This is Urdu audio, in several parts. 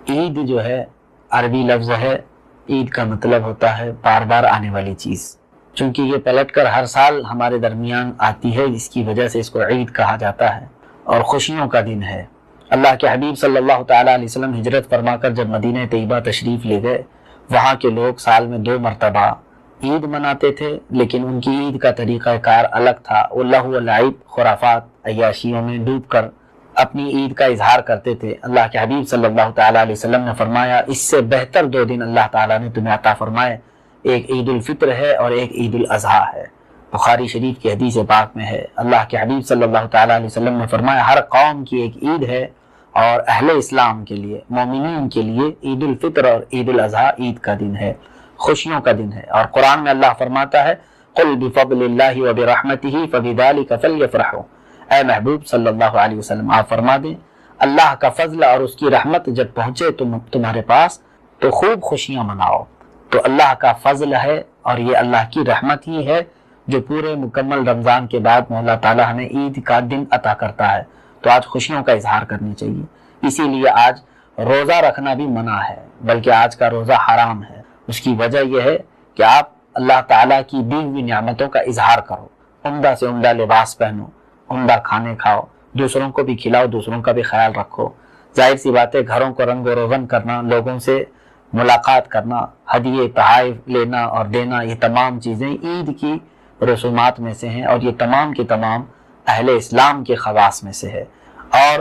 عید جو ہے عربی لفظ ہے، عید کا مطلب ہوتا ہے بار بار آنے والی چیز، چونکہ یہ پلٹ کر ہر سال ہمارے درمیان آتی ہے، جس کی وجہ سے اس کو عید کہا جاتا ہے اور خوشیوں کا دن ہے۔ اللہ کے حبیب صلی اللہ تعالیٰ علیہ وسلم ہجرت فرما کر جب مدینہ طیبہ تشریف لے گئے، وہاں کے لوگ سال میں 2 مرتبہ عید مناتے تھے، لیکن ان کی عید کا طریقہ کار الگ تھا۔ اللہ والعید خرافات عیاشیوں میں ڈوب کر اپنی عید کا اظہار کرتے تھے۔ اللہ کے حبیب صلی اللہ تعالیٰ علیہ وسلم نے فرمایا، اس سے بہتر 2 دن اللہ تعالیٰ نے تمہیں عطا فرمائے، ایک عید الفطر ہے اور ایک عید الاضحیٰ ہے۔ بخاری شریف کی حدیث پاک میں ہے، اللہ کے حبیب صلی اللہ تعالیٰ علیہ وسلم نے فرمایا، ہر قوم کی ایک عید ہے اور اہل اسلام کے لیے، مومنین کے لیے عید الفطر اور عید الاضحیٰ عید کا دن ہے، خوشیوں کا دن ہے۔ اور قرآن میں اللہ فرماتا ہے، قل بفضل اللہ وبرحمتہ فبذلک فلیفرحوا، اے محبوب صلی اللہ علیہ وسلم آپ فرما دیں، اللہ کا فضل اور اس کی رحمت جب پہنچے تمہارے پاس تو خوب خوشیاں مناؤ۔ تو اللہ کا فضل ہے اور یہ اللہ کی رحمت ہی ہے جو پورے مکمل رمضان کے بعد مولا تعالیٰ ہمیں عید کا دن عطا کرتا ہے۔ تو آج خوشیوں کا اظہار کرنی چاہیے، اسی لیے آج روزہ رکھنا بھی منع ہے، بلکہ آج کا روزہ حرام ہے۔ اس کی وجہ یہ ہے کہ آپ اللہ تعالیٰ کی دی ہوئی نعمتوں کا اظہار کرو، عمدہ سے عمدہ لباس پہنو، عمدہ کھانے کھاؤ، دوسروں کو بھی کھلاؤ، دوسروں کا بھی خیال رکھو۔ ظاہر سی بات ہے، گھروں کو رنگ و روغن کرنا، لوگوں سے ملاقات کرنا، ہدیے تحائف لینا اور دینا، یہ تمام چیزیں عید کی رسومات میں سے ہیں اور یہ تمام کے تمام اہل اسلام کے خواص میں سے ہے۔ اور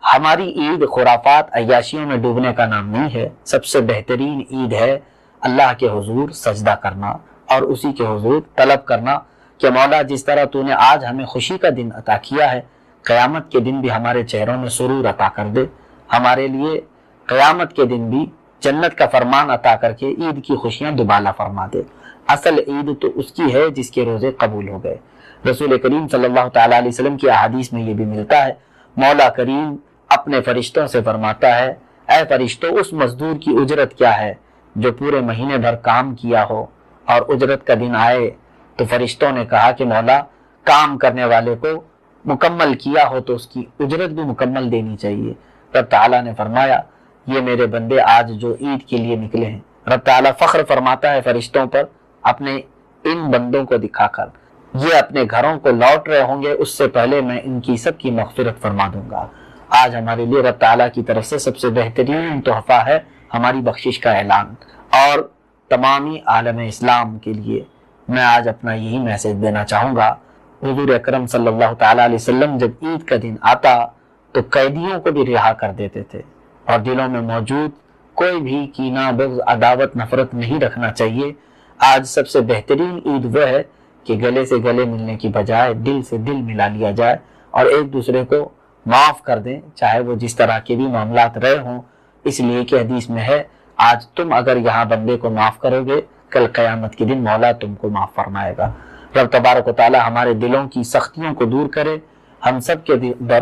ہماری عید خرافات عیاشیوں میں ڈوبنے کا نام نہیں ہے، سب سے بہترین عید ہے اللہ کے حضور سجدہ کرنا اور اسی کے حضور طلب کرنا کہ مولا جس طرح تو نے آج ہمیں خوشی کا دن عطا کیا ہے، قیامت کے دن بھی ہمارے چہروں میں سرور عطا کر دے، ہمارے لیے قیامت کے دن بھی جنت کا فرمان عطا کر کے عید کی خوشیاں دوبالا فرما دے۔ اصل عید تو اس کی ہے جس کے روزے قبول ہو گئے۔ رسول کریم صلی اللہ تعالیٰ علیہ وسلم کی احادیث میں یہ بھی ملتا ہے، مولا کریم اپنے فرشتوں سے فرماتا ہے، اے فرشتوں، اس مزدور کی اجرت کیا ہے جو پورے مہینے بھر کام کیا ہو اور اجرت کا دن آئے؟ تو فرشتوں نے کہا کہ مولا، کام کرنے والے کو مکمل کیا ہو تو اس کی اجرت بھی مکمل دینی چاہیے۔ رب تعالیٰ نے فرمایا، یہ میرے بندے آج جو عید کے لیے نکلے ہیں، رب تعالیٰ فخر فرماتا ہے فرشتوں پر اپنے ان بندوں کو دکھا کر، یہ اپنے گھروں کو لوٹ رہے ہوں گے، اس سے پہلے میں ان کی سب کی مغفرت فرما دوں گا۔ آج ہمارے لیے رب تعالیٰ کی طرف سے سب سے بہترین تحفہ ہے ہماری بخشش کا اعلان، اور تمامی عالم اسلام کے لیے میں آج اپنا یہی میسج دینا چاہوں گا۔ حضور اکرم صلی اللہ تعالیٰ علیہ وسلم جب عید کا دن آتا تو قیدیوں کو بھی رہا کر دیتے تھے، اور دلوں میں موجود کوئی بھی کینہ، بغض، عداوت، نفرت نہیں رکھنا چاہیے۔ آج سب سے بہترین عید وہ ہے کہ گلے سے گلے ملنے کی بجائے دل سے دل ملا لیا جائے اور ایک دوسرے کو معاف کر دیں، چاہے وہ جس طرح کے بھی معاملات رہے ہوں، اس لیے کہ حدیث میں ہے، آج تم اگر یہاں بندے کو معاف کرو گے، کل قیامت کے دن مولا تم کو معاف فرمائے گا۔ رب تبارک و تعالی ہمارے دلوں کی سختیوں کو دور کرے، ہم سب کے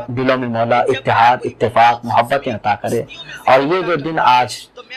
دلوں میں مولا اتحاد، اتفاق، محبتیں عطا کرے، اور یہ جو دن آج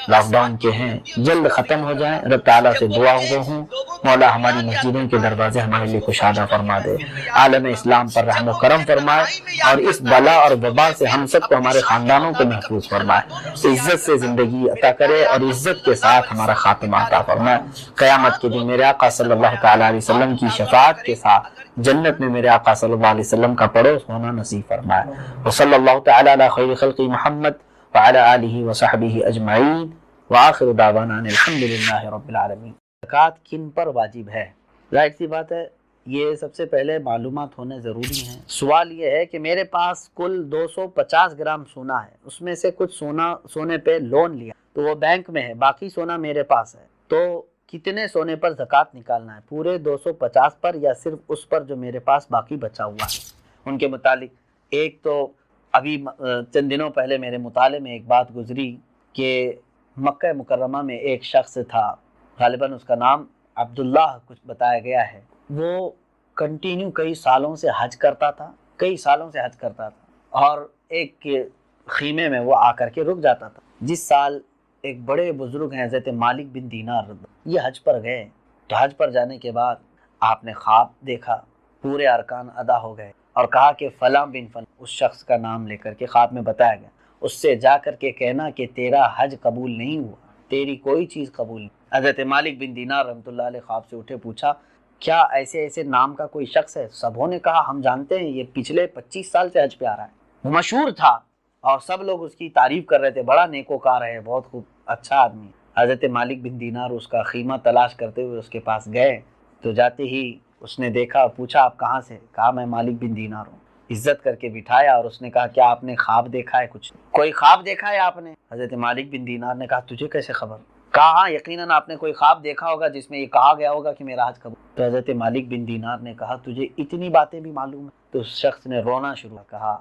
لاک ڈاؤن کے ہیں جلد ختم ہو جائیں۔ رب تعالیٰ سے دعا ہوئے ہوں، مولا ہماری مسجدوں کے دروازے ہمارے لیے کشادہ فرما دے، عالم اسلام پر رحم و کرم فرمائے، اور اس بلا اور وبا سے ہم سب کو، ہمارے خاندانوں کو محفوظ فرمائے، عزت سے زندگی عطا کرے اور عزت کے ساتھ ہمارا خاتمہ عطا فرمائے۔ قیامت کے دن میرے آقا صلی اللہ تعالیٰ علیہ وسلم کی شفاعت کے ساتھ جنت میں میرے آقا صلی اللہ علیہ وسلم کا پڑوس ہونا نصیب فرمائے۔ وصلی اللہ تعالیٰ علی خیر خلق محمد وعلی آلہ وصحبہ اجمعین، وآخر دعوانا الحمدللہ رب العالمین۔ زکوٰۃ کن پر واجب ہے؟ ظاہر سی بات ہے، یہ سب سے پہلے معلومات ہونے ضروری ہیں۔ سوال یہ ہے کہ میرے پاس کل 250 گرام سونا ہے، اس میں سے کچھ سونے پہ لون لیا تو وہ بینک میں ہے، باقی سونا میرے پاس ہے، تو کتنے سونے پر زکوٰۃ نکالنا ہے؟ پورے 250 پر یا صرف اس پر جو میرے پاس باقی بچا ہوا ہے؟ ان کے متعلق ایک تو ابھی چند دنوں پہلے میرے مطالعے میں ایک بات گزری کہ مکہ مکرمہ میں ایک شخص تھا، غالباً اس کا نام عبداللہ کچھ بتایا گیا ہے، وہ کنٹینیو کئی سالوں سے حج کرتا تھا، اور ایک خیمے میں وہ آ کر کے رک جاتا تھا۔ جس سال ایک بڑے بزرگ ہیں حضرت مالک بن دینار، یہ حج پر گئے، تو حج پر جانے کے بعد آپ نے خواب دیکھا، پورے ارکان ادا ہو گئے، اور کہا کہ فلاں بن فلاں، اس شخص کا نام لے کر کے خواب میں بتایا گیا، اس سے جا کر کے کہنا کہ تیرا حج قبول نہیں ہوا، تیری کوئی چیز قبول نہیں۔ حضرت مالک بن دینار رحمۃ اللہ علیہ خواب سے اٹھے، پوچھا کیا ایسے ایسے نام کا کوئی شخص ہے؟ سبوں نے کہا ہم جانتے ہیں، یہ پچھلے 25 سال سے حج پہ آ رہا ہے، وہ مشہور تھا اور سب لوگ اس کی تعریف کر رہے تھے، بڑا نیکوکار ہے، بہت خوب اچھا آدمی ہے۔ حضرت مالک بن دینار اس کا خیمہ تلاش کرتے ہوئے اس کے پاس گئے تو جاتے ہی اس نے دیکھا، پوچھا آپ کہاں سے؟ کہا میں مالک بن دینار ہوں۔ عزت کر کے بٹھایا اور اس نے کہا کیا آپ نے خواب دیکھا ہے؟ کچھ کوئی خواب دیکھا ہے آپ نے؟ حضرت مالک بن دینار نے کہا تجھے کیسے خبر؟ کہا ہاں یقیناً آپ نے کوئی خواب دیکھا ہوگا جس میں یہ کہا گیا ہوگا کہ میرا حج قبول۔ تو حضرت مالک بن دینار نے کہا تجھے اتنی باتیں بھی معلوم ہیں؟ تو اس شخص نے رونا شروع کہا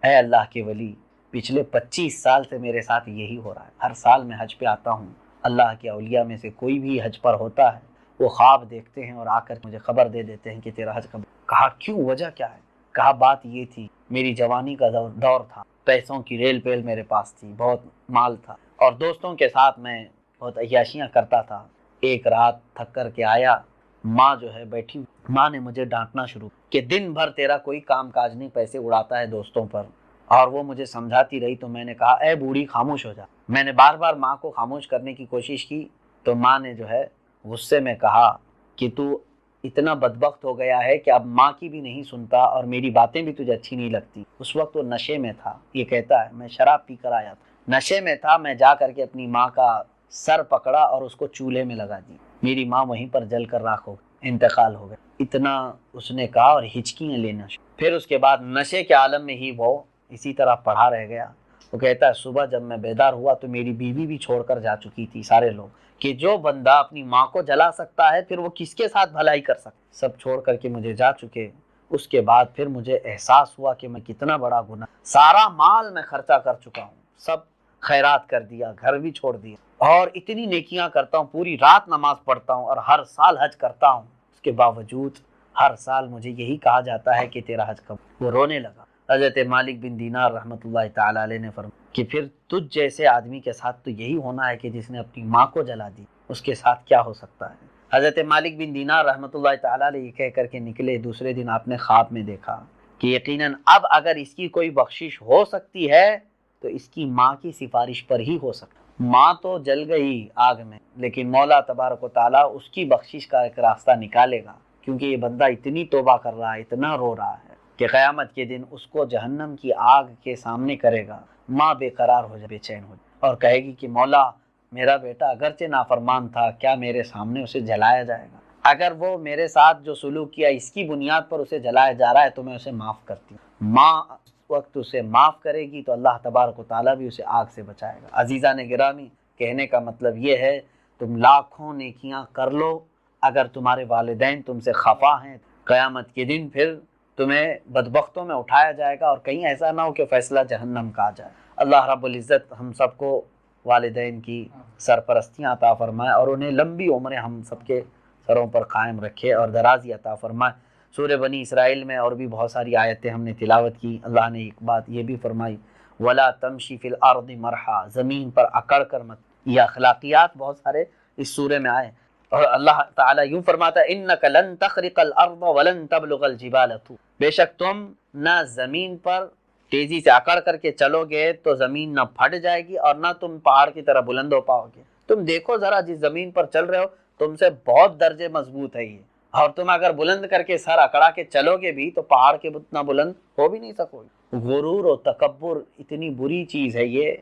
اے اللہ کے ولی، پچھلے 25 سال سے میرے ساتھ یہی ہو رہا ہے، ہر سال میں حج پہ آتا ہوں، اللہ کے اولیاء میں سے کوئی بھی حج پر ہوتا ہے وہ خواب دیکھتے ہیں اور آ کر مجھے خبر دے دیتے ہیں کہ تیرا حج قبول۔ کہا کیوں، وجہ کیا ہے؟ کہا بات یہ تھی، میری جوانی کا دور تھا، پیسوں کی ریل پیل میرے پاس تھی، بہت مال تھا اور دوستوں کے ساتھ میں بہت عیاشیاں کرتا تھا۔ ایک رات تھک کر کے آیا، ماں جو ہے بیٹھی، ماں نے مجھے ڈانٹنا شروع کہ دن بھر تیرا کوئی کام کاج نہیں، پیسے اڑاتا ہے دوستوں پر، اور وہ مجھے سمجھاتی رہی تو میں نے کہا اے بوڑھی خاموش ہو جا۔ میں نے بار بار ماں کو خاموش کرنے کی کوشش کی تو ماں نے جو ہے غصے میں کہا کہ تو اتنا بدبخت ہو گیا ہے کہ اب ماں کی بھی نہیں سنتا اور میری باتیں بھی تجھے اچھی نہیں لگتی۔ اس وقت وہ نشے میں تھا، یہ کہتا ہے میں شراب پی کر آیا تھا، نشے میں تھا، میں جا کر کے اپنی ماں کا سر پکڑا اور اس کو چولہے میں لگا دی، میری ماں وہیں پر جل کر راکھ ہو گئی، انتقال ہو گیا۔ اتنا اس نے کہا اور ہچکیاں لینا شروع۔ پھر اس کے بعد نشے کے عالم میں ہی وہ اسی طرح پڑھا رہ گیا۔ وہ کہتا ہے صبح جب میں بیدار ہوا تو میری بیوی بھی چھوڑ کر جا چکی تھی، سارے لوگ، کہ جو بندہ اپنی ماں کو جلا سکتا ہے پھر وہ کس کے ساتھ بھلائی کر سکتا، سب چھوڑ کر کے مجھے جا چکے۔ اس کے بعد پھر مجھے احساس ہوا کہ میں کتنا بڑا گناہ، سارا مال میں خرچہ کر چکا ہوں، سب خیرات کر دیا، گھر بھی چھوڑ دیا، اور اتنی نیکیاں کرتا ہوں، پوری رات نماز پڑھتا ہوں اور ہر سال حج کرتا ہوں، اس کے باوجود ہر سال مجھے یہی کہا جاتا ہے کہ تیرا حج قبول۔ وہ رونے لگا۔ حضرت مالک بن دینار رحمۃ اللہ تعالی علیہ نے فرمایا کہ پھر تجھ جیسے آدمی کے ساتھ تو یہی ہونا ہے کہ جس نے اپنی ماں کو جلا دی، اس کے ساتھ کیا ہو سکتا ہے؟ حضرت مالک بن دینار رحمۃ اللہ تعالی علیہ یہ کہہ کر کے نکلے۔ دوسرے دن آپ نے خواب میں دیکھا کہ یقیناً اب اگر اس کی کوئی بخشش ہو سکتی ہے تو اس کی ماں کی سفارش پر ہی ہو سکتا۔ ماں تو جل گئی آگ میں، لیکن مولا تبارک و تعالیٰ اس کی بخشش کا ایک راستہ نکالے گا، کیونکہ یہ بندہ اتنی توبہ کر رہا ہے، اتنا رو رہا ہے کہ قیامت کے دن اس کو جہنم کی آگ کے سامنے کرے گا، ماں بے قرار ہو جائے، بے چین ہو جائے اور کہے گی کہ مولا میرا بیٹا اگرچہ نافرمان تھا، کیا میرے سامنے اسے جلایا جائے گا؟ اگر وہ میرے ساتھ جو سلوک کیا اس کی بنیاد پر اسے جلایا جا رہا ہے تو میں اسے معاف کرتی ہوں۔ ماں وقت اسے معاف کرے گی تو اللہ تبارک و تعالیٰ بھی اسے آگ سے بچائے گا۔ عزیزان گرامی، کہنے کا مطلب یہ ہے تم لاکھوں نیکیاں کر لو، اگر تمہارے والدین تم سے خفا ہیں قیامت کے دن پھر تمہیں بدبختوں میں اٹھایا جائے گا، اور کہیں ایسا نہ ہو کہ فیصلہ جہنم کا آ جائے۔ اللہ رب العزت ہم سب کو والدین کی سرپرستیاں عطا فرمائے اور انہیں لمبی عمریں ہم سب کے سروں پر قائم رکھے اور درازی عطا فرمائے۔ سورہ بنی اسرائیل میں اور بھی بہت ساری آیتیں ہم نے تلاوت کی، اللہ نے ایک بات یہ بھی فرمائی وَلَا تَمْشِ فِي الْأَرْضِ مَرْحًا، زمین پر اکڑ کر مت۔ یہ اخلاقیات بہت سارے اس سورے میں آئے، اور اللہ تعالیٰ یوں فرماتا ہے اِنَّكَ لَن تَخْرِقَ الْأَرْضَ وَلَن تَبْلُغَ الْجِبَالَ طُولًا، بے شک تم نہ زمین پر تیزی سے اکڑ کر کے چلو گے تو زمین نہ پھٹ جائے گی اور نہ تم پہاڑ کی طرح بلند ہو پاؤ گے۔ تم دیکھو ذرا جس زمین پر چل رہے ہو تم سے بہت درجے مضبوط ہے یہ، اور تم اگر بلند کر کے سر اکڑا کے چلو گے بھی تو پہاڑ کے اتنا بلند ہو بھی نہیں سکو گے۔ غرور و تکبر اتنی بری چیز ہے یہ،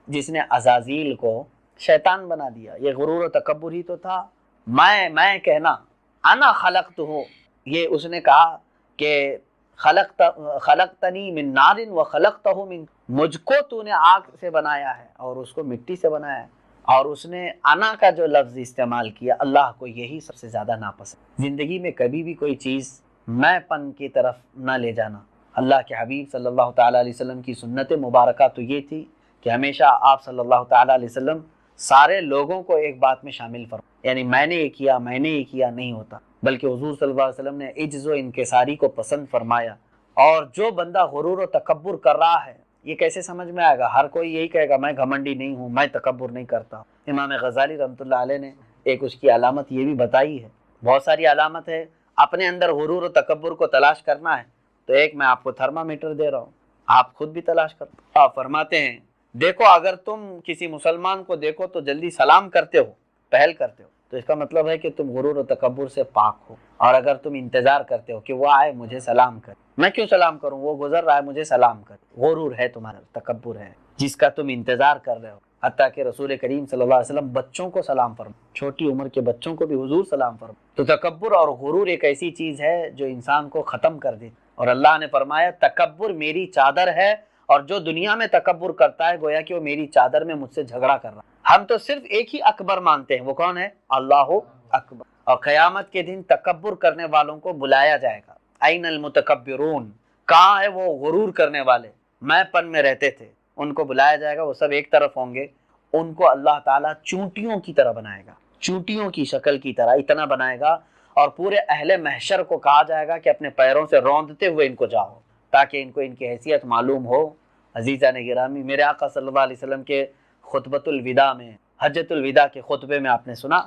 جس نے عزازیل کو شیطان بنا دیا۔ یہ غرور و تکبر ہی تو تھا، میں کہنا انا خلقت ہوں، یہ اس نے کہا کہ خلقتنی من نار و خلقتہ من، مجھ کو تو نے آگ سے بنایا ہے اور اس کو مٹی سے بنایا ہے، اور اس نے انا کا جو لفظ استعمال کیا، اللہ کو یہی سب سے زیادہ ناپسند۔ زندگی میں کبھی بھی کوئی چیز میں پن کی طرف نہ لے جانا۔ اللہ کے حبیب صلی اللہ تعالیٰ علیہ وسلم کی سنت مبارکہ تو یہ تھی کہ ہمیشہ آپ صلی اللہ تعالیٰ علیہ وسلم سارے لوگوں کو ایک بات میں شامل فرمایا، یعنی میں نے یہ کیا نہیں ہوتا، بلکہ حضور صلی اللہ علیہ وسلم نے عجز و انکساری کو پسند فرمایا۔ اور جو بندہ غرور و تکبر کر رہا ہے یہ کیسے سمجھ میں آئے گا؟ ہر کوئی یہی کہے گا میں گھمنڈی نہیں ہوں، میں تکبر نہیں کرتا۔ امام غزالی رحمۃ اللہ علیہ نے ایک اس کی علامت یہ بھی بتائی ہے، بہت ساری علامت ہے، اپنے اندر غرور و تکبر کو تلاش کرنا ہے تو ایک میں آپ کو تھرمامیٹر دے رہا ہوں، آپ خود بھی تلاش کرتے. آپ فرماتے ہیں دیکھو اگر تم کسی مسلمان کو دیکھو تو جلدی سلام کرتے ہو، پہل کرتے ہو، تو اس کا مطلب ہے کہ تم غرور و تکبر سے پاک ہو. اور اگر تم انتظار کرتے ہو کہ وہ آئے مجھے سلام کر، میں کیوں سلام کروں، وہ گزر رہا ہے مجھے سلام کر، غرور ہے تمہارا، تکبر ہے جس کا تم انتظار کر رہے ہو. حتیٰ کہ رسول کریم صلی اللہ علیہ وسلم بچوں کو سلام فرما، چھوٹی عمر کے بچوں کو بھی حضور سلام فرما. تو تکبر اور غرور ایک ایسی چیز ہے جو انسان کو ختم کر دیتی. اور اللہ نے فرمایا تکبر میری چادر ہے، اور جو دنیا میں تکبر کرتا ہے گویا کہ وہ میری چادر میں مجھ سے جھگڑا کر رہا ہے. ہم تو صرف ایک ہی اکبر مانتے ہیں، وہ کون ہے؟ اللہ اکبر. اور قیامت کے دن تکبر کرنے والوں کو بلایا جائے گا. این المتکبرون، کہاں ہے وہ غرور کرنے والے، میں پن میں رہتے تھے، ان کو بلایا جائے گا. وہ سب ایک طرف ہوں گے، ان کو اللہ تعالیٰ چونٹیوں کی طرح بنائے گا، چونٹیوں کی شکل کی طرح اتنا بنائے گا. اور پورے اہل محشر کو کہا جائے گا کہ اپنے پیروں سے روندتے ہوئے ان کو جاؤ، تاکہ ان کو ان کی حیثیت معلوم ہو. عزیزان گرامی، میرے آقا صلی اللہ علیہ وسلم کے خطبۃ الوداع میں، حجۃ الوداع کے خطبے میں آپ نے سنا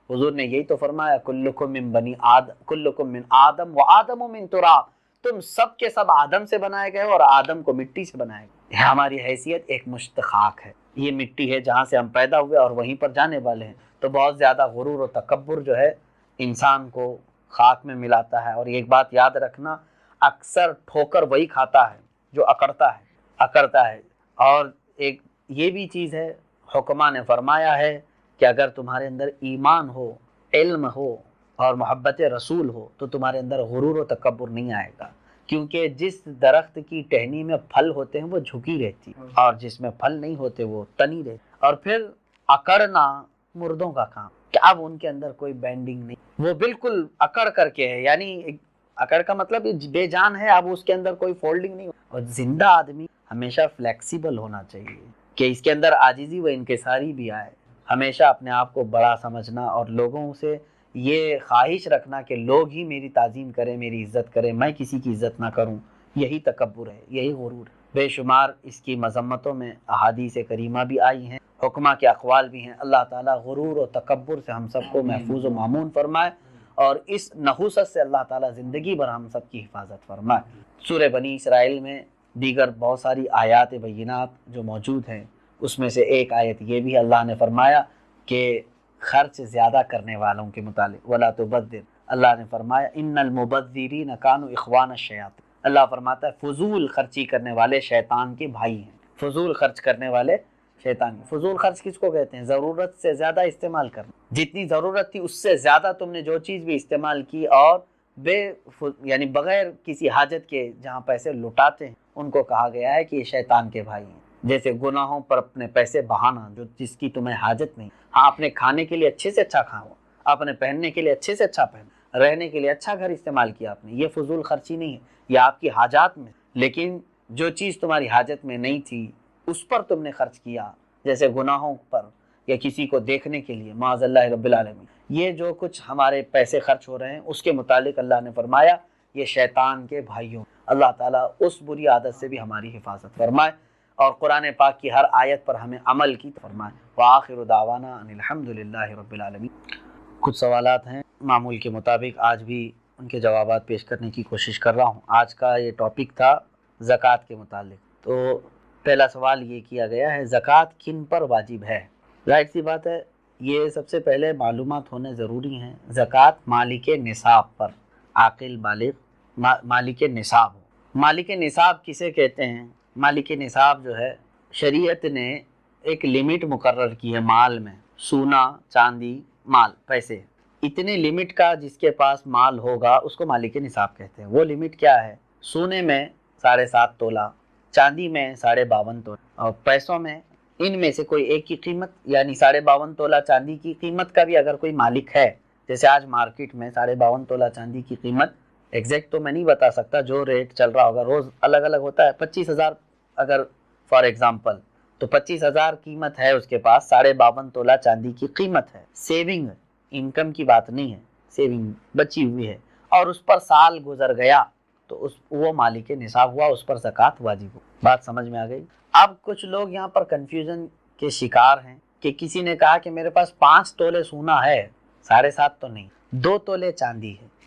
حضور نے یہی تو فرمایا کلکم من بنی آدم، کلکم من آدم و آدم من تراب، تم سب کے سب آدم سے بنائے گئے اور آدم کو مٹی سے بنائے گئے. ہماری حیثیت ایک مشت خاک ہے، یہ مٹی ہے جہاں سے ہم پیدا ہوئے اور وہیں پر جانے والے ہیں. تو بہت زیادہ غرور و تکبر جو ہے انسان کو خاک میں ملاتا ہے. اور ایک بات یاد رکھنا، اکثر ٹھوکر وہی کھاتا ہے جو اکڑتا ہے. اور ایک یہ بھی چیز ہے، حکماء نے فرمایا ہے کہ اگر تمہارے اندر ایمان ہو، علم ہو اور محبت رسول ہو تو تمہارے اندر غرور و تکبر نہیں آئے گا. کیونکہ جس درخت کی ٹہنی میں پھل ہوتے ہیں وہ جھکی رہتی، اور جس میں پھل نہیں ہوتے وہ تنی رہتی. اور پھر اکڑنا مردوں کا کام، کہ اب ان کے اندر کوئی بینڈنگ نہیں، وہ بالکل اکڑ کر کے ہے. یعنی اکڑ کا مطلب بے جان ہے، اب اس کے اندر کوئی فولڈنگ نہیں. اور زندہ آدمی ہمیشہ فلیکسیبل ہونا چاہیے کہ اس کے اندر عاجزی و انکساری بھی آئے. ہمیشہ اپنے آپ کو بڑا سمجھنا اور لوگوں سے یہ خواہش رکھنا کہ لوگ ہی میری تعظیم کریں، میری عزت کریں، میں کسی کی عزت نہ کروں، یہی تکبر ہے، یہی غرور ہے. بے شمار اس کی مذمتوں میں احادیث کریمہ بھی آئی ہیں، حکماء کے اقوال بھی ہیں. اللہ تعالیٰ غرور و تکبر سے ہم سب کو محفوظ و معمون فرمائے، اور اس نحوست سے اللہ تعالیٰ زندگی بھر ہم سب کی حفاظت فرمائے. سورہ بنی اسرائیل میں دیگر بہت ساری آیات بینات جو موجود ہیں، اس میں سے ایک آیت یہ بھی اللہ نے فرمایا کہ خرچ زیادہ کرنے والوں کے متعلق وَلَا تُبَذِّرْ، اللہ نے فرمایا ان المبذرین کانوا اخوان الشیاطین. اللہ فرماتا ہے فضول خرچی کرنے والے شیطان کے بھائی ہیں. فضول خرچ کرنے والے شیطان. فضول خرچ کس کو کہتے ہیں؟ ضرورت سے زیادہ استعمال کرنا. جتنی ضرورت تھی اس سے زیادہ تم نے جو چیز بھی استعمال کی، اور یعنی بغیر کسی حاجت کے جہاں پیسے لٹاتے ہیں، ان کو کہا گیا ہے کہ یہ شیطان کے بھائی ہیں. جیسے گناہوں پر اپنے پیسے بہانا جس کی تمہیں حاجت نہیں. ہاں، اپنے کھانے کے لیے اچھے سے اچھا کھاؤ، اپنے پہننے کے لیے اچھے سے اچھا پہنو، رہنے کے لیے اچھا گھر استعمال کیا آپ نے، یہ فضول خرچی نہیں ہے، یہ آپ کی حاجات میں. لیکن جو چیز تمہاری حاجت میں نہیں تھی اس پر تم نے خرچ کیا، جیسے گناہوں پر یا کسی کو دیکھنے کے لیے، معاذ اللہ رب العالمین. یہ جو کچھ ہمارے پیسے خرچ ہو رہے ہیں اس کے متعلق اللہ نے فرمایا یہ شیطان کے بھائیوں. اللہ تعالیٰ اس بری عادت سے بھی ہماری حفاظت فرمائے، اور قرآن پاک کی ہر آیت پر ہمیں عمل کی فرمائے. وآخر دعوانا ان الحمد للہ رب العالمین. کچھ سوالات ہیں، معمول کے مطابق آج بھی ان کے جوابات پیش کرنے کی کوشش کر رہا ہوں. آج کا یہ ٹاپک تھا زکوٰۃ کے متعلق. تو پہلا سوال یہ کیا گیا ہے زکوٰۃ کن پر واجب ہے؟ ظاہر سی بات ہے یہ سب سے پہلے معلومات ہونے ضروری ہیں. زکوٰۃ مالک نصاب پر، عاقل بالغ مالک نصاب ہو. مالک نصاب کسے کہتے ہیں؟ مالک نصاب جو ہے شریعت نے ایک لمٹ مقرر کی ہے مال میں، سونا چاندی مال پیسے، اتنے لمٹ کا جس کے پاس مال ہوگا اس کو مالک نصاب کہتے ہیں. وہ لمٹ کیا ہے؟ سونے میں 7.5 تولہ، چاندی میں 52.5 تولہ، اور پیسوں میں ان میں سے کوئی ایک کی قیمت، یعنی 52.5 تولہ چاندی کی قیمت کا بھی اگر کوئی مالک ہے. جیسے آج مارکیٹ میں 52.5 تولہ چاندی کی قیمت ایگزیکٹ تو میں نہیں بتا سکتا، جو ریٹ چل رہا ہوگا روز الگ الگ ہوتا ہے. 25,000 اگر فار ایگزامپل، تو 25,000 قیمت ہے اس کے پاس، 52.5 تولہ چاندی کی قیمت ہے. سیونگ انکم کی بات نہیں ہے، سیونگ بچی ہوئی ہے، اور اس پر سال گزر گیا تو وہ مالک نصاب ہوا، اس پر زکوٰۃ واجب ہو. بات سمجھ میں آ گئی؟ اب کچھ لوگ یہاں پر کنفیوژن کے شکار ہیں کہ کسی نے کہا کہ میرے پاس 5 تولے سونا ہے، 7.5 تو نہیں، 2 تولے چاندی ہے.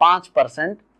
5%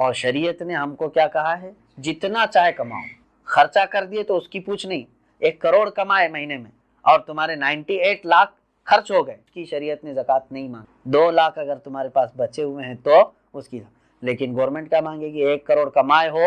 اور شریعت نے ہم کو کیا کہا ہے؟ جتنا چاہے کماؤ. خرچہ کر دیے تو اس کی پوچھ نہیں. 1 کروڑ کمائے مہینے میں اور تمہارے 98 لاکھ خرچ ہو گئے، اس کی شریعت نے زکوٰۃ نہیں مانگی. 2 لاکھ اگر تمہارے پاس بچے ہوئے ہیں تو اس کی. لیکن گورنمنٹ کیا مانگے گی؟ 1 کروڑ کمائے ہو،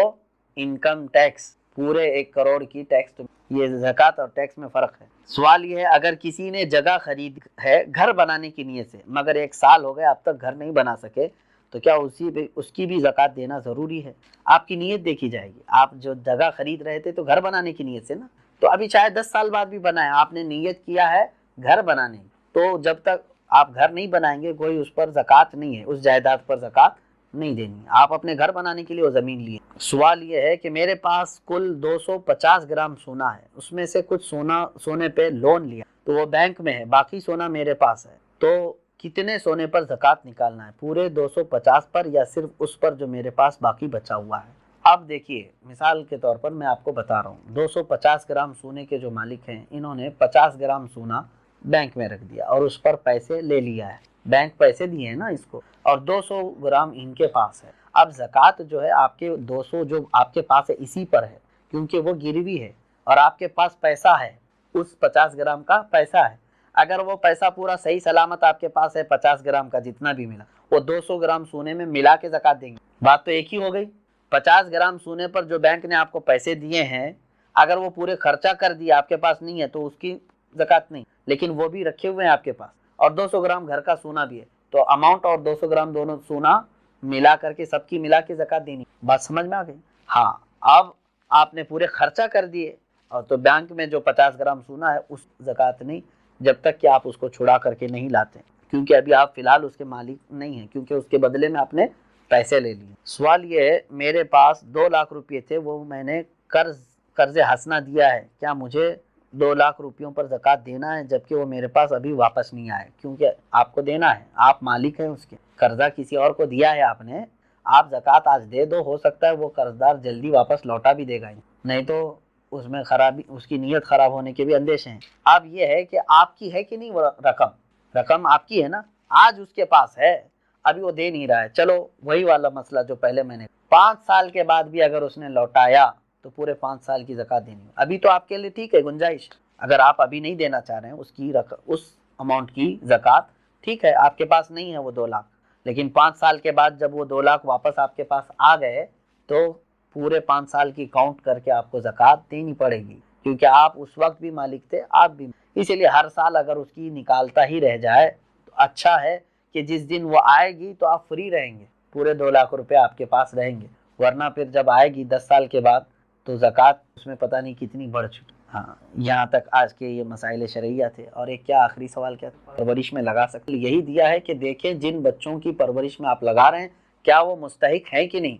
انکم ٹیکس پورے 1 کروڑ کی ٹیکس. یہ زکوٰۃ اور ٹیکس میں فرق ہے. سوال یہ ہے، اگر کسی نے جگہ خرید ہے گھر بنانے کی نیت سے، مگر 1 سال ہو گئے اب تک گھر نہیں بنا سکے، تو کیا اس کی بھی زکوٰۃ دینا ضروری ہے؟ آپ کی نیت دیکھی جائے گی. آپ جو جگہ خرید رہے تھے تو گھر بنانے کی نیت سے نا، تو ابھی چاہے 10 سال بعد بھی بنائے، آپ نے نیت کیا ہے گھر بنانے کی، تو جب تک آپ گھر نہیں بنائیں گے کوئی اس پر زکوٰۃ نہیں ہے، اس جائیداد پر زکوٰۃ نہیں دینی. آپ اپنے گھر بنانے کے لیے وہ زمین لیے. سوال یہ ہے کہ میرے پاس کل 250 گرام سونا ہے، اس میں سے کچھ سونے پہ لون لیا تو وہ بینک میں ہے، باقی سونا میرے پاس ہے، تو کتنے سونے پر زکوٰۃ نکالنا ہے؟ پورے 250 پر یا صرف اس پر جو میرے پاس باقی بچا ہوا ہے؟ اب دیکھیے، مثال کے طور پر میں آپ کو بتا رہا ہوں، 250 گرام سونے کے جو مالک ہیں انہوں نے 50 گرام سونا بینک میں رکھ دیا اور اس پر پیسے لے لیا ہے. بینک پیسے دیے ہیں نا اس کو، اور 200 گرام ان کے پاس ہے. اب زکوٰۃ جو ہے آپ کے 200 جو آپ کے پاس ہے اسی پر ہے، کیونکہ وہ گروی ہے اور آپ کے پاس پیسہ ہے، اس 50 گرام کا پیسہ ہے. اگر وہ پیسہ پورا صحیح سلامت آپ کے پاس ہے، 50 گرام کا جتنا بھی ملا، وہ 200 گرام سونے میں ملا کے زکوٰۃ دیں گے. بات تو ایک ہی ہو گئی. 50 گرام سونے پر جو بینک نے آپ کو پیسے دیے ہیں، اگر وہ پورے خرچہ کر دیا آپ کے پاس نہیں ہے تو اس کی زکوٰۃ نہیں، لیکن وہ بھی رکھے ہوئے ہیں آپ کے پاس، اور 200 گرام گھر کا سونا بھی ہے، تو اماؤنٹ اور 200 گرام دونوں سونا ملا کر کے سب کی ملا کے زکوٰۃ دینی. بات سمجھ میں آ گئی؟ ہاں. اب آپ نے پورے خرچہ کر دیے اور تو بینک میں جو 50 گرام سونا ہے اس زکوٰۃ نہیں، جب تک کہ آپ اس کو چھڑا کر کے نہیں لاتے، کیونکہ ابھی آپ فی الحال اس کے مالک نہیں ہیں، کیونکہ اس کے بدلے میں آپ نے پیسے لے لیے. سوال یہ ہے، میرے پاس 2 لاکھ روپے تھے، وہ میں نے قرض حسنہ دیا ہے، کیا مجھے 2 لاکھ روپیوں پر زکوٰۃ دینا ہے جبکہ وہ میرے پاس ابھی واپس نہیں آئے؟ کیونکہ آپ کو دینا ہے، آپ مالک ہیں اس کے، قرضہ کسی اور کو دیا ہے آپ نے، آپ زکوٰۃ آج دے دو، ہو سکتا ہے وہ قرضدار جلدی واپس لوٹا بھی دے گا، نہیں تو اس میں خرابی، اس کی نیت خراب ہونے کے بھی اندیشے ہیں. اب یہ ہے کہ آپ کی ہے کہ نہیں وہ رقم آپ کی ہے نا، آج اس کے پاس ہے، ابھی وہ دے نہیں رہا ہے. چلو وہی والا مسئلہ جو پہلے میں نے 5 سال کے بعد بھی اگر اس نے لوٹایا تو پورے 5 سال کی زکوٰۃ دینی. ابھی تو آپ کے لیے ٹھیک ہے، گنجائش، اگر آپ ابھی نہیں دینا چاہ رہے ہیں اس اماؤنٹ کی زکوٰۃ، ٹھیک ہے، آپ کے پاس نہیں ہے وہ 2 لاکھ، لیکن 5 سال کے بعد جب وہ 2 لاکھ واپس آپ کے پاس آ گئے تو پورے 5 سال کی کاؤنٹ کر کے آپ کو زکوٰۃ دینی پڑے گی، کیونکہ آپ اس وقت بھی مالک تھے، آپ بھی. اسی لیے ہر سال اگر اس کی نکالتا ہی رہ جائے تو اچھا ہے کہ جس دن وہ آئے گی تو آپ فری رہیں گے، پورے 2 لاکھ روپے آپ کے پاس رہیں گے. ورنہ پھر جب آئے گی 10 سال کے بعد تو زکوٰۃ اس میں پتہ نہیں کتنی بڑھ چکی. ہاں، یہاں تک آج کے یہ مسائل شرعیہ تھے. اور ایک کیا آخری سوال کیا تھا؟ پرورش میں لگا سکتے، یہی دیا ہے کہ دیکھیں جن بچوں کی پرورش میں آپ لگا رہے ہیں کیا وہ مستحق ہیں کہ نہیں.